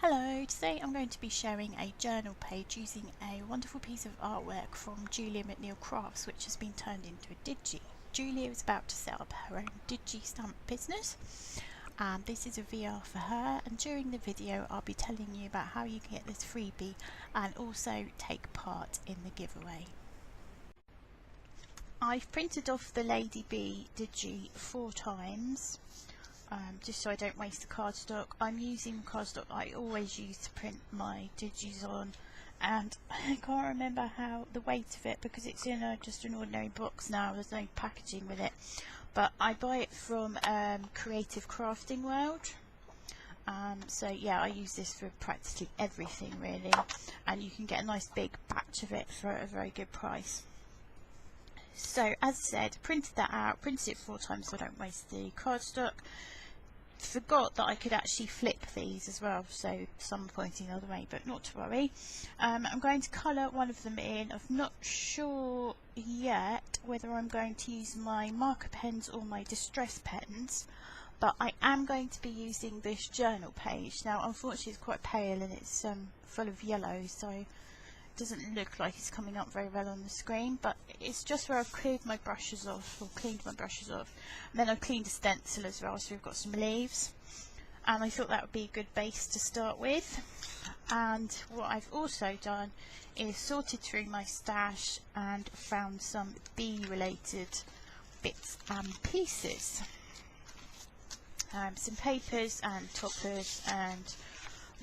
Hello, today I'm going to be sharing a journal page using a wonderful piece of artwork from Julia McNeill Crafts, which has been turned into a digi. Julia is about to set up her own digi stamp business, and this is a VR for her, and during the video I'll be telling you about how you can get this freebie and also take part in the giveaway. I've printed off the Lady Bea digi 4 times. Just so I don't waste the cardstock. I'm using cardstock I always use to print my digis on, and I can't remember how the weight of it because it's in just an ordinary box now. There's no packaging with it, but I buy it from Creative Crafting World. So yeah, I use this for practically everything really, and you can get a nice big batch of it for a very good price. So as I said, printed that out, printed it 4 times so I don't waste the cardstock. Forgot that I could actually flip these as well, so some are pointing the other way, but not to worry. I'm going to colour one of them in. I'm not sure yet whether I'm going to use my marker pens or my distress pens, but I am going to be using this journal page. Now unfortunately it's quite pale and it's full of yellow, so it doesn't look like it's coming up very well on the screen, but it's just where I've cleared my brushes off, and then I've cleaned the stencil as well, so we've got some leaves, and I thought that would be a good base to start with. And what I've also done is sorted through my stash and found some bee related bits and pieces, some papers and toppers and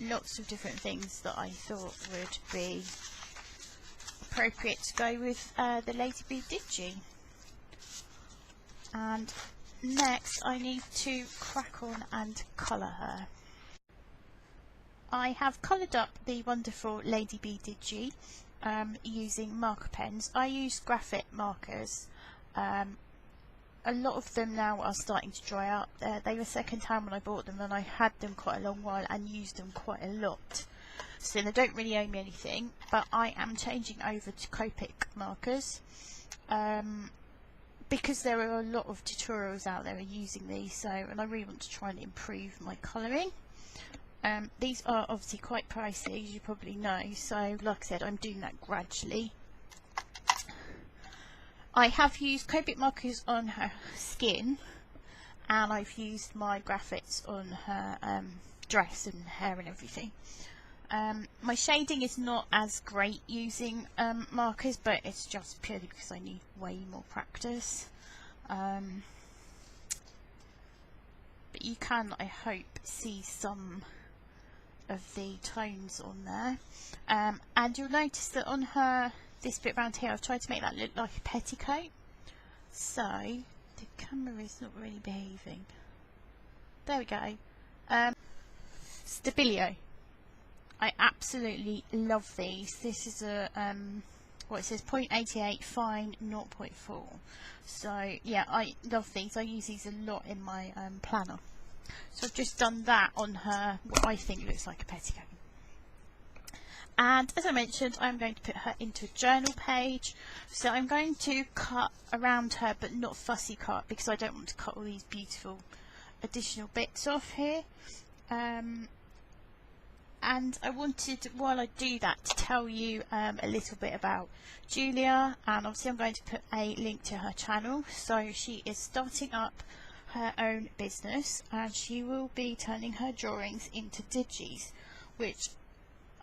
lots of different things that I thought would be appropriate to go with the Lady Bea digi. And next I need to crack on and colour her. I have coloured up the wonderful Lady Bea digi using marker pens. I use graphite markers. A lot of them now are starting to dry up. They were second hand when I bought them, and I had them quite a long while and used them quite a lot. So they don't really owe me anything, but I am changing over to Copic markers because there are a lot of tutorials out there using these, so, and I really want to try and improve my colouring. These are obviously quite pricey, as you probably know, so like I said, I'm doing that gradually. I have used Copic markers on her skin, and I've used my graphites on her dress and hair and everything. My shading is not as great using markers, but it's just purely because I need way more practice. But you can, I hope, see some of the tones on there. And you'll notice that on her, this bit around here, I've tried to make that look like a petticoat. So, the camera is not really behaving. There we go. Stabilio. I absolutely love these. This is a what it says 0.88 fine 0.4. So yeah, I love these. I use these a lot in my planner. So I've just done that on her, what I think looks like a petticoat. And as I mentioned, I'm going to put her into a journal page. So I'm going to cut around her, but not fussy cut, because I don't want to cut all these beautiful additional bits off here. And I wanted, while I do that, to tell you a little bit about Julia, and obviously I'm going to put a link to her channel. So she is starting up her own business, and she will be turning her drawings into digis, which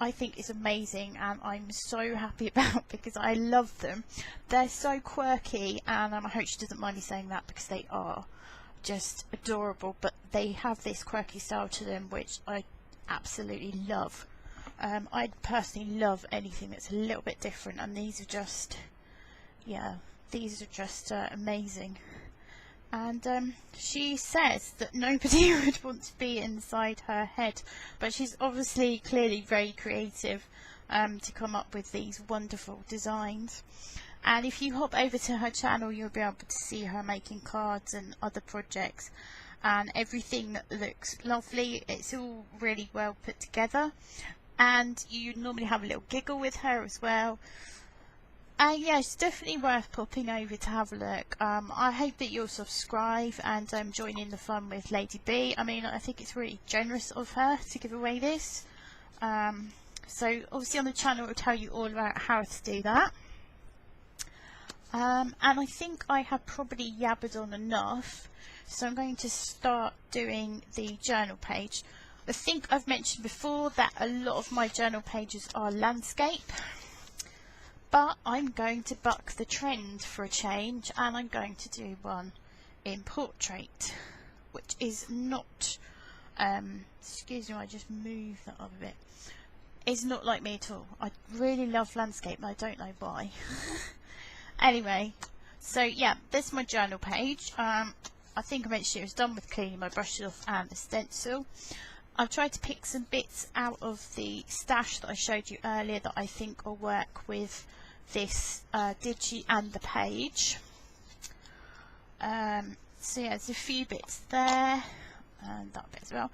I think is amazing, and I'm so happy about because I love them. They're so quirky, and I hope she doesn't mind me saying that because they are just adorable, but they have this quirky style to them which I absolutely love. I personally love anything that's a little bit different, and these are just, yeah, these are just amazing. And she says that nobody would want to be inside her head, but she's obviously clearly very creative to come up with these wonderful designs. And if you hop over to her channel, you'll be able to see her making cards and other projects, and everything looks lovely. It's all really well put together, and you normally have a little giggle with her as well. Yeah, it's definitely worth popping over to have a look. I hope that you'll subscribe and join in the fun with Lady Bea. I mean, I think it's really generous of her to give away this. So obviously on the channel it will tell you all about how to do that. And I think I have probably yabbered on enough, so I'm going to start doing the journal page. I think I've mentioned before that a lot of my journal pages are landscape, but I'm going to buck the trend for a change, and I'm going to do one in portrait, which is not, excuse me, I just moved that up a bit. It's not like me at all. I really love landscape, and I don't know why. Anyway, so yeah, this is my journal page. I think I mentioned it was done with cleaning my brushes off and a stencil. I've tried to pick some bits out of the stash that I showed you earlier that I think will work with this digi and the page. So yeah, there's a few bits there, and that bit as well.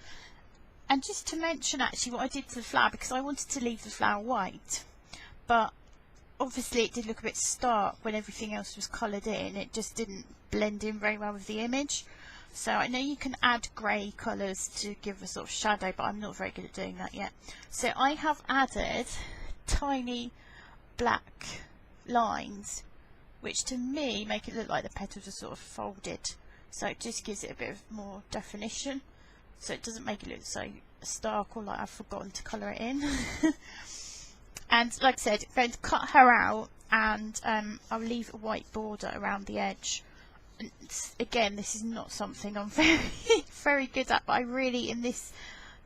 And just to mention actually what I did to the flower, because I wanted to leave the flower white, but obviously it did look a bit stark when everything else was coloured in. It just didn't blend in very well with the image. So I know you can add grey colours to give a sort of shadow, but I'm not very good at doing that yet. So I have added tiny black lines, which to me make it look like the petals are sort of folded. So it just gives it a bit of more definition. So it doesn't make it look so stark or like I've forgotten to colour it in. And like I said, I'm going to cut her out, and I'll leave a white border around the edge. And again, this is not something I'm very good at, but I really, in this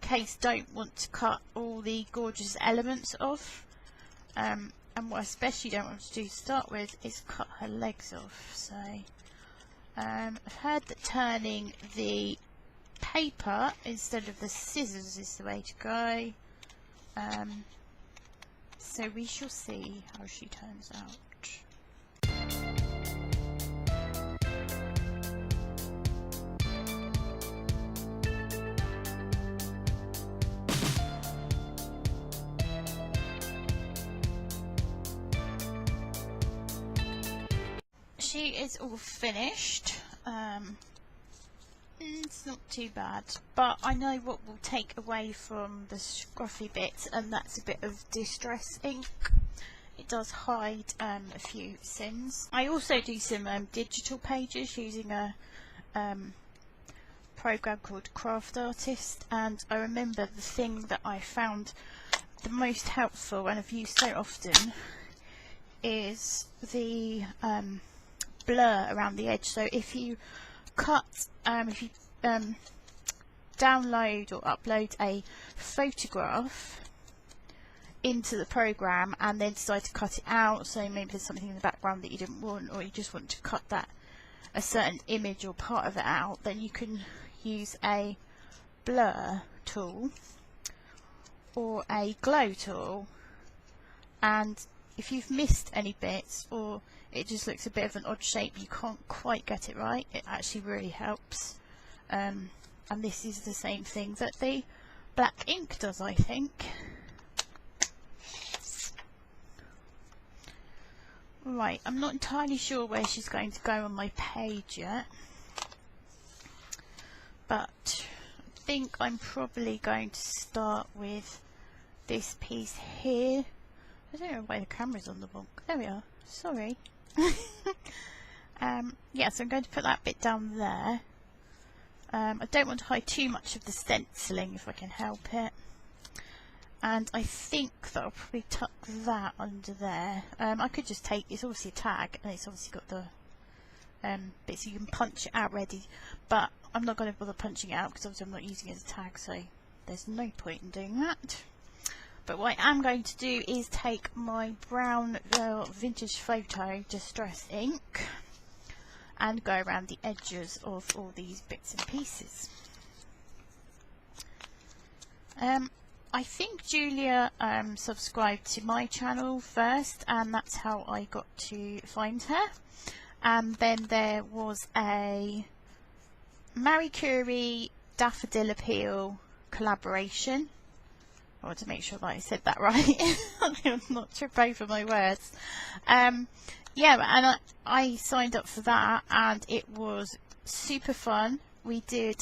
case, don't want to cut all the gorgeous elements off. And what I especially don't want to do to start with is cut her legs off. So I've heard that turning the paper instead of the scissors is the way to go. So we shall see how she turns out. She is all finished. It's not too bad, but I know what will take away from the scruffy bits, and that's a bit of distress ink. It does hide a few sins. I also do some digital pages using a program called Craft Artist, and I remember the thing that I found the most helpful and I've used so often is the blur around the edge. So if you if you download or upload a photograph into the program and then decide to cut it out, so maybe there's something in the background that you didn't want, or you just want to cut that a certain image or part of it out, then you can use a blur tool or a glow tool, and if you've missed any bits or it just looks a bit of an odd shape, you can't quite get it right, it actually really helps. And this is the same thing that the black ink does, I think. Right, I'm not entirely sure where she's going to go on my page yet, but I think I'm probably going to start with this piece here. I don't know why the camera's on the wrong. There we are. Sorry. Yeah, so I'm going to put that bit down there. I don't want to hide too much of the stenciling if I can help it. And I think that I'll probably tuck that under there. I could just take, it's obviously a tag, and it's obviously got the bits so you can punch it out ready. But I'm not going to bother punching it out because obviously I'm not using it as a tag, so there's no point in doing that. But what I am going to do is take my brown vintage photo distress ink and go around the edges of all these bits and pieces. I think Julia subscribed to my channel first, and that's how I got to find her. And then there was a Marie Curie Daffodil Appeal collaboration. I want to make sure that I said that right. I'm not trip over my words. Yeah, and I signed up for that, and it was super fun. We did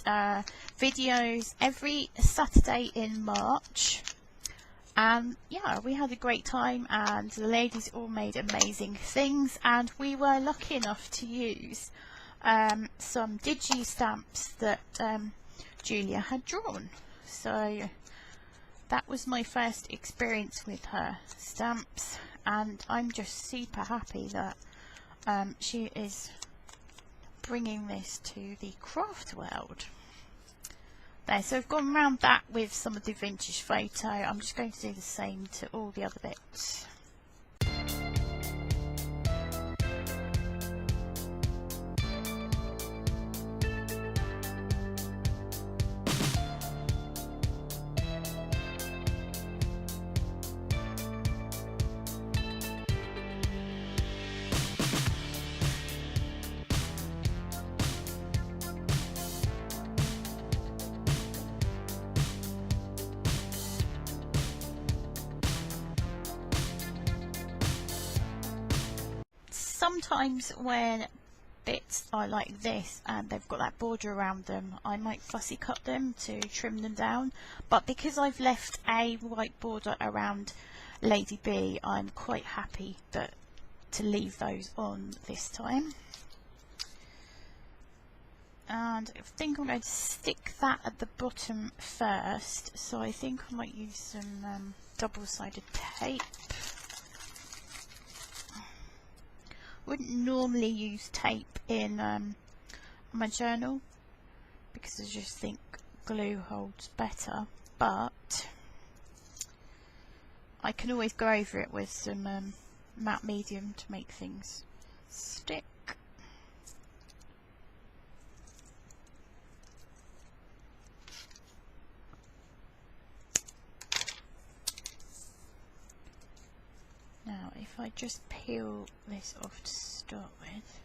videos every Saturday in March, And yeah, we had a great time, and the ladies all made amazing things, and we were lucky enough to use some digi stamps that Julia had drawn. So that was my first experience with her stamps, and I'm just super happy that she is bringing this to the craft world. There, so I've gone around that with some of the vintage photo. I'm just going to do the same to all the other bits. Sometimes when bits are like this and they've got that border around them, I might fussy cut them to trim them down, but because I've left a white border around Lady Bea, I'm quite happy to leave those on this time. And I think I'm going to stick that at the bottom first, so I think I might use some double-sided tape. Wouldn't normally use tape in my journal because I just think glue holds better, but I can always go over it with some matte medium to make things stick. Now if I just peel this off to start with,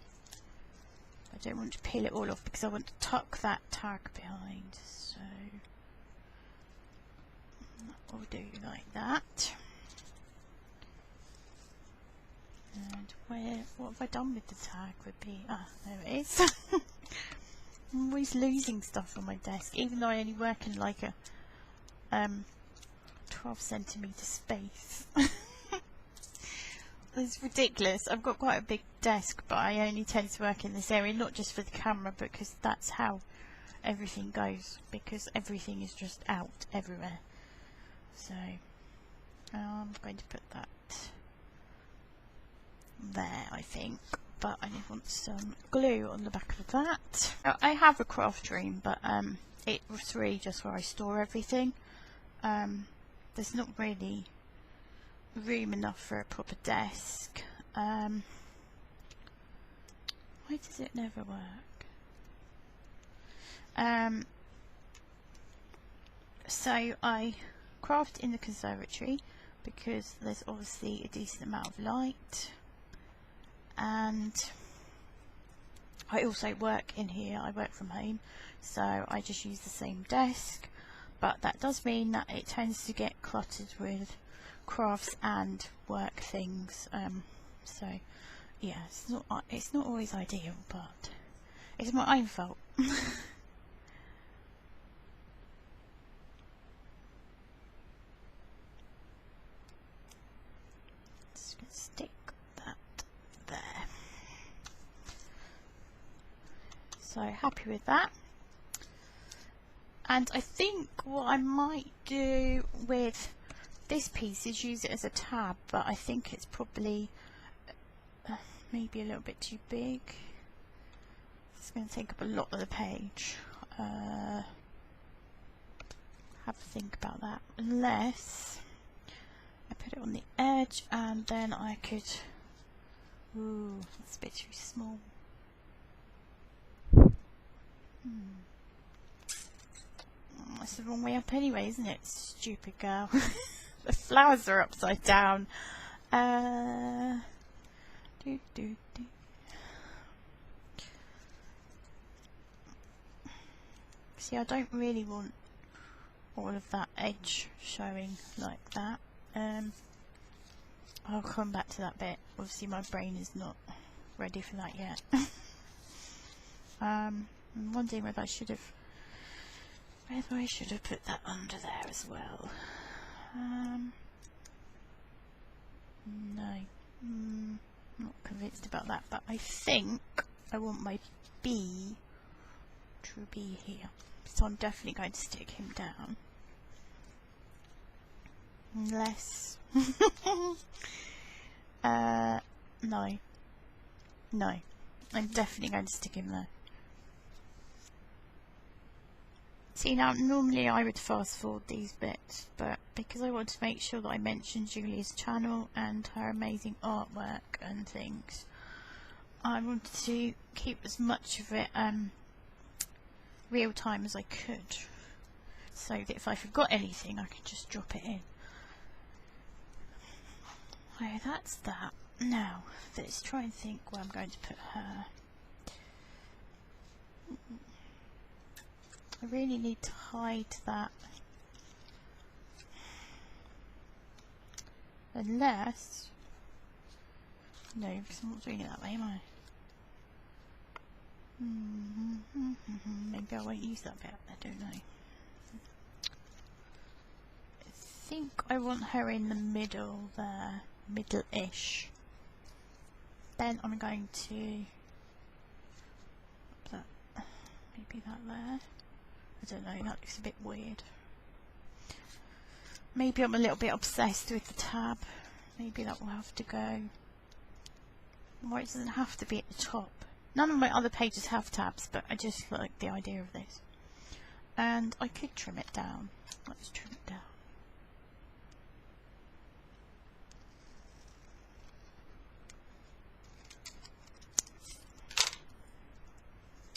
I don't want to peel it all off because I want to tuck that tag behind, so that will do like that. And what have I done with the tag would be, there it is. I'm always losing stuff on my desk, even though I only work in like a 12cm space. It's ridiculous. I've got quite a big desk, but I only tend to work in this area, not just for the camera, because that's how everything goes, because everything is just out everywhere. So I'm going to put that there, I think, but I want some glue on the back of that. I have a craft room, but it was really just where I store everything. There's not really room enough for a proper desk. Why does it never work? So I craft in the conservatory because there's obviously a decent amount of light, and I also work in here. I work from home, so I just use the same desk, but that does mean that it tends to get cluttered with crafts and work things, so yeah, it's not always ideal, but it's my own fault. Just gonna stick that there. So happy with that. And I think what I might do with this piece is use it as a tab, but I think it's probably maybe a little bit too big. It's going to take up a lot of the page. Have to think about that, unless I put it on the edge and then I could, ooh, that's a bit too small. That's the wrong way up anyway, isn't it? Stupid girl. The flowers are upside down. See, I don't really want all of that edge showing like that. I'll come back to that bit. Obviously my brain is not ready for that yet. I'm wondering whether I should have put that under there as well. No, not convinced about that, but I think I want my bee to be here, so I'm definitely going to stick him down. Unless no, I'm definitely going to stick him there. See, now normally I would fast forward these bits, but because I want to make sure that I mention Julia's channel and her amazing artwork and things, I wanted to keep as much of it real time as I could, so that if I forgot anything I could just drop it in. So that's that. Now let's try and think where I'm going to put her. I really need to hide that, unless, no, because I'm not doing it that way, am I? Maybe I won't use that bit, I don't know. I think I want her in the middle there, middle-ish. Then I'm going to put that, maybe that there. I don't know, that looks a bit weird. Maybe I'm a little bit obsessed with the tab. Maybe that will have to go. Or it doesn't have to be at the top. None of my other pages have tabs, but I just like the idea of this. And I could trim it down. Let's trim it down.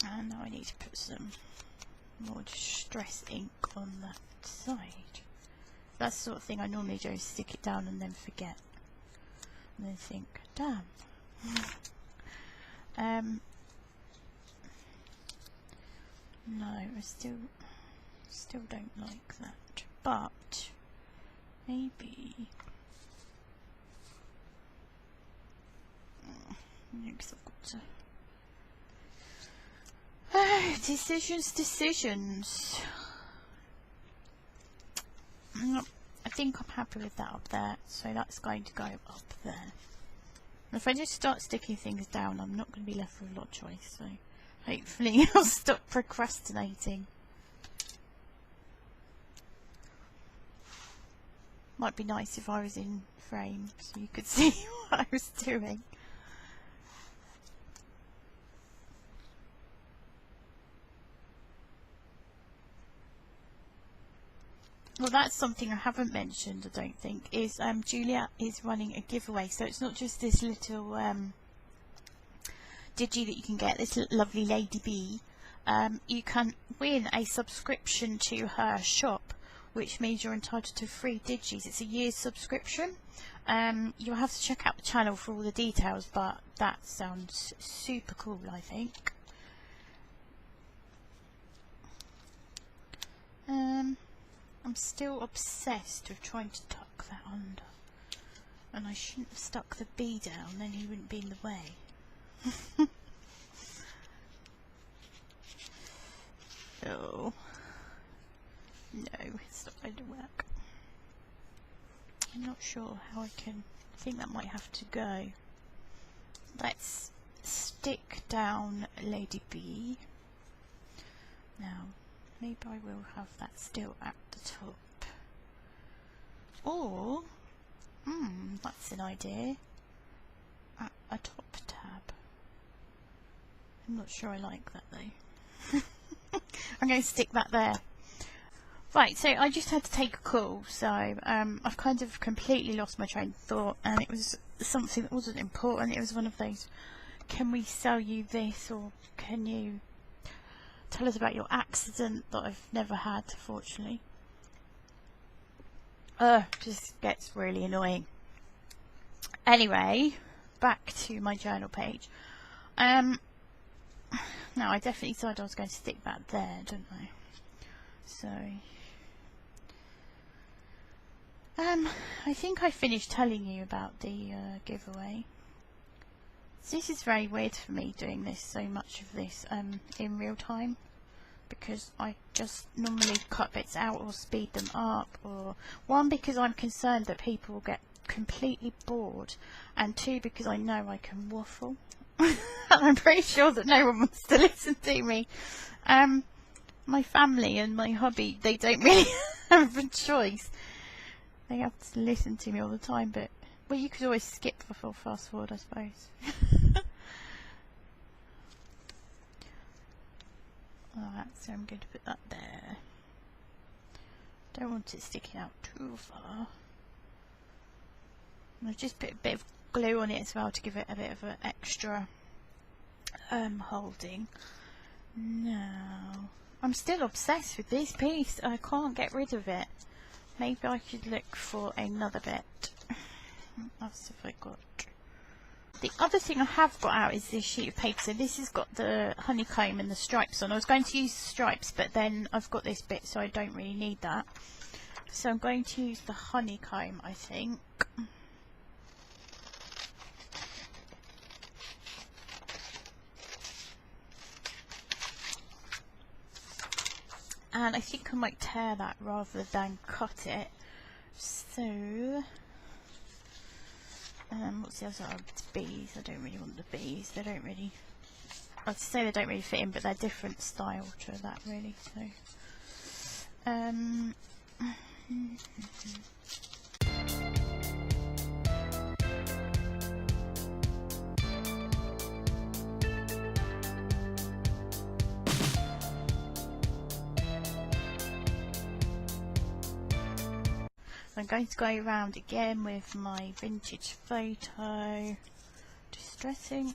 And now I need to put some more distress ink on that side. That's the sort of thing I normally do, is stick it down and then forget. And then think, damn. No, I still don't like that. But maybe because I've got to decisions. I think I'm happy with that up there, so that's going to go up there. And if I just start sticking things down, I'm not going to be left with a lot of choice, so hopefully I'll stop procrastinating. Might be nice if I was in frame so you could see what I was doing. Well, that's something I haven't mentioned, I don't think, is Julia is running a giveaway. So it's not just this little digi that you can get, this lovely Lady Bea. You can win a subscription to her shop, which means you're entitled to free digis. It's a year's subscription. You'll have to check out the channel for all the details, but that sounds super cool, I think. I'm still obsessed with trying to tuck that under, and I shouldn't have stuck the bee down, then he wouldn't be in the way. Oh no, it's not going to work. I'm not sure how I can. I think that might have to go. Let's stick down Lady Bea. Now maybe I will have that still at the top. Or, that's an idea. At a top tab. I'm not sure I like that though. I'm going to stick that there. Right, so I just had to take a call, so I've kind of completely lost my train of thought, and it was something that wasn't important. It was one of those, can we sell you this, or can you tell us about your accident that I've never had, fortunately. Just gets really annoying. Anyway, back to my journal page. Now I definitely decided I was going to stick that there, didn't I? So I think I finished telling you about the giveaway. So this is very weird for me, doing this, so much of this in real time. because I just normally cut bits out or speed them up, or one, because I'm concerned that people will get completely bored, and two, because I know I can waffle. And I'm pretty sure that no one wants to listen to me. My family and my hubby, they don't really have a choice. They have to listen to me all the time, but well, you could always skip before fast forward, I suppose. Alright, so I'm going to put that there. Don't want it sticking out too far. I've just put a bit of glue on it as well to give it a bit of an extra holding. Now, I'm still obsessed with this piece. I can't get rid of it. Maybe I should look for another bit. What else have I got? The other thing I have got out is this sheet of paper. So this has got the honeycomb and the stripes on. I was going to use the stripes, but then I've got this bit, so I don't really need that. So I'm going to use the honeycomb, I think. And I think I might tear that rather than cut it. So what's the other? Oh, it's bees. I don't really want the bees. They don't really, I'd say they don't really fit in, but they're different style to that really. So I'm going to go around again with my vintage photo distress ink.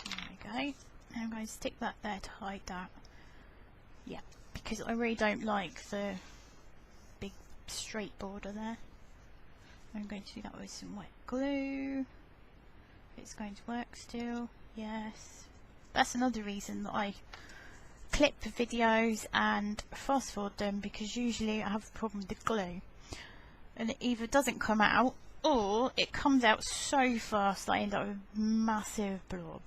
There we go. I'm going to stick that there to hide that. Yeah, because I really don't like the big straight border there. I'm going to do that with some wet glue. It's going to work still. Yes. That's another reason that I clip videos and fast forward them, because usually I have a problem with the glue. And it either doesn't come out, or it comes out so fast that I end up with a massive blob.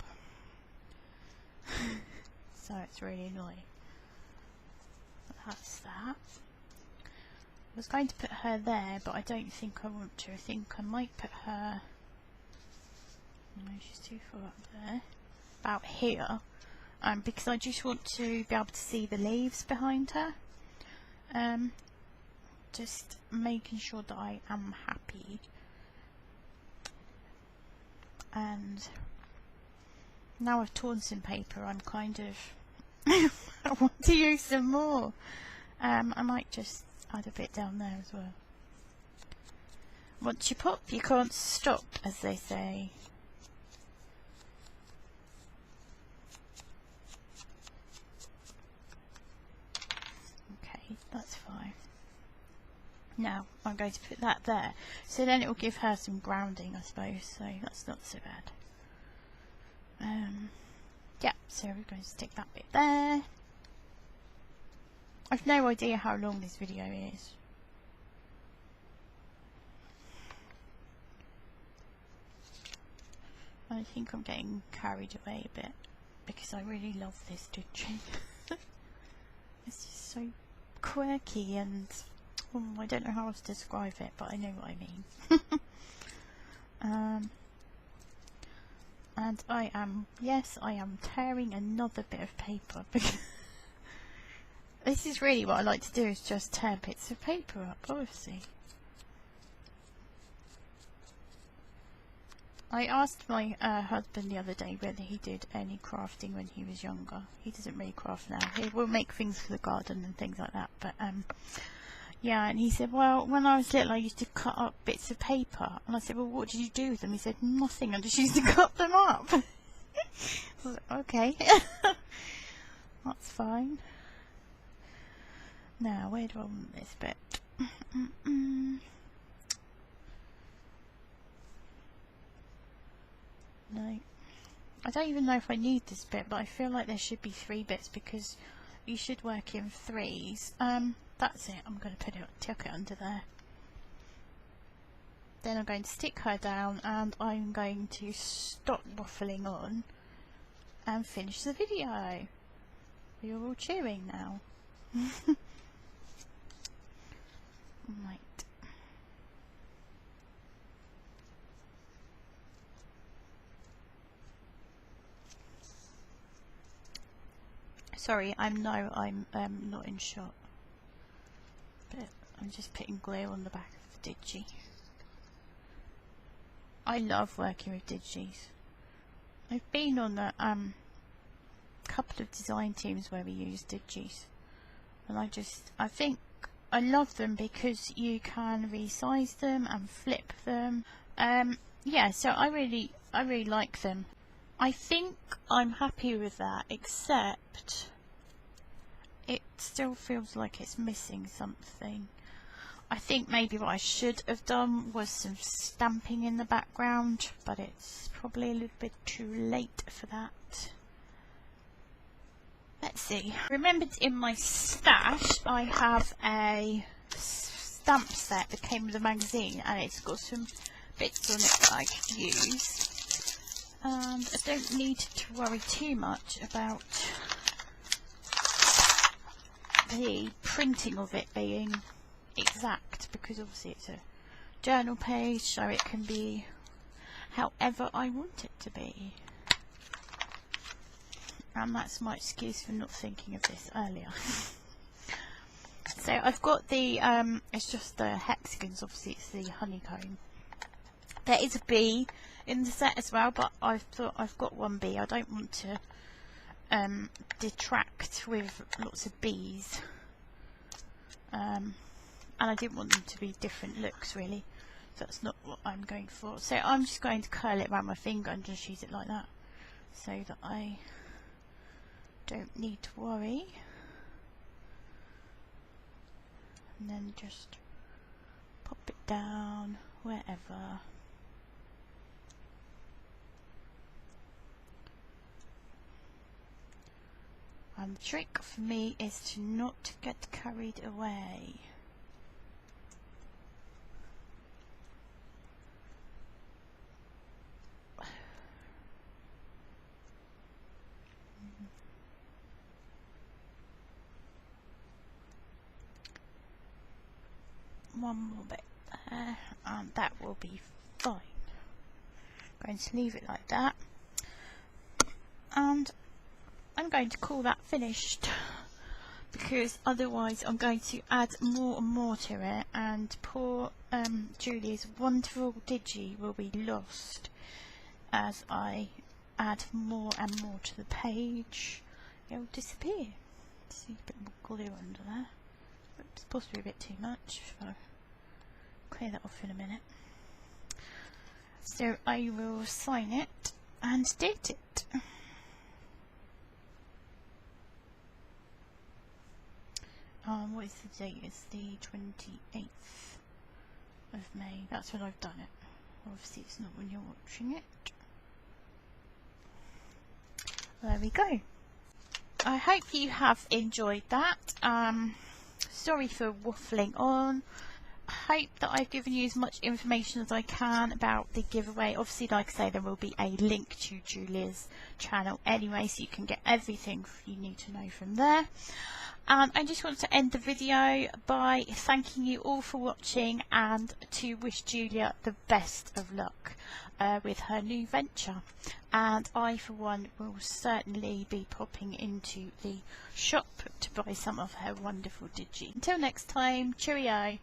So it's really annoying. That's that. I was going to put her there, but I don't think I want to. I think I might put her, no, she's too far up there, about here, because I just want to be able to see the leaves behind her. Just making sure that I am happy. And now I've torn some paper, I'm kind of I want to use some more. I might just add a bit down there as well. Once you pop, you can't stop, as they say. Okay, that's fine. Now I'm going to put that there, so then it will give her some grounding, I suppose, so that's not so bad. Yeah, so we're going to stick that bit there. I've no idea how long this video is. I think I'm getting carried away a bit, because I really love this digi. It's just so quirky and I don't know how else to describe it, but I know what I mean. And I am tearing another bit of paper, because this is really what I like to do, is just tear bits of paper up, obviously. I asked my husband the other day whether he did any crafting when he was younger. He doesn't really craft now. He will make things for the garden and things like that, but yeah, and he said, well, when I was little I used to cut up bits of paper. And I said, well, what did you do with them? He said, nothing, I just used to cut them up. I was like, okay. That's fine. Now, where do I want this bit? No. I don't even know if I need this bit, but I feel like there should be 3 bits because you should work in 3s. That's it. I'm going to tuck it under there. Then I'm going to stick her down and I'm going to stop waffling on and finish the video. You're all cheering now. Right. Sorry, I'm not in shot, but I'm just putting glue on the back of the digi. I love working with digis. I've been on a couple of design teams where we use digis, and I think I love them because you can resize them and flip them. Yeah, so I really like them. I think I'm happy with that, except it still feels like it's missing something. I think maybe what I should have done was some stamping in the background, but it's probably a little bit too late for that. Let's see. Remembered in my stash I have a stamp set that came with the magazine, and it's got some bits on it that I could use. And I don't need to worry too much about the printing of it being exact, because obviously it's a journal page, so it can be however I want it to be. And that's my excuse for not thinking of this earlier. So I've got the it's just the hexagons, obviously it's the honeycomb. There is a bee in the set as well, but I thought I've got one bee. I don't want to detract with lots of bees, and I didn't want them to be different looks really, so that's not what I'm going for. So I'm just going to curl it around my finger and just use it like that, so that I don't need to worry. And then just pop it down wherever. And the trick for me is to not get carried away. One more bit there, and that will be fine. I'm going to leave it like that, and I'm going to call that finished, because otherwise I'm going to add more and more to it, and poor Julia's wonderful digi will be lost as I add more and more to the page. It will disappear. See a bit more glue under there. It's possibly a bit too much. I'll clear that off in a minute. So I will sign it and date it. What is the date? It's the 28th of May. That's when I've done it. Obviously it's not when you're watching it. There we go. I hope you have enjoyed that. Sorry for waffling on. I hope that I've given you as much information as I can about the giveaway. Obviously, like I say, there will be a link to Julia's channel anyway, so you can get everything you need to know from there. And I just want to end the video by thanking you all for watching, and to wish Julia the best of luck with her new venture. And I, for one, will certainly be popping into the shop to buy some of her wonderful digi. Until next time, cheerio!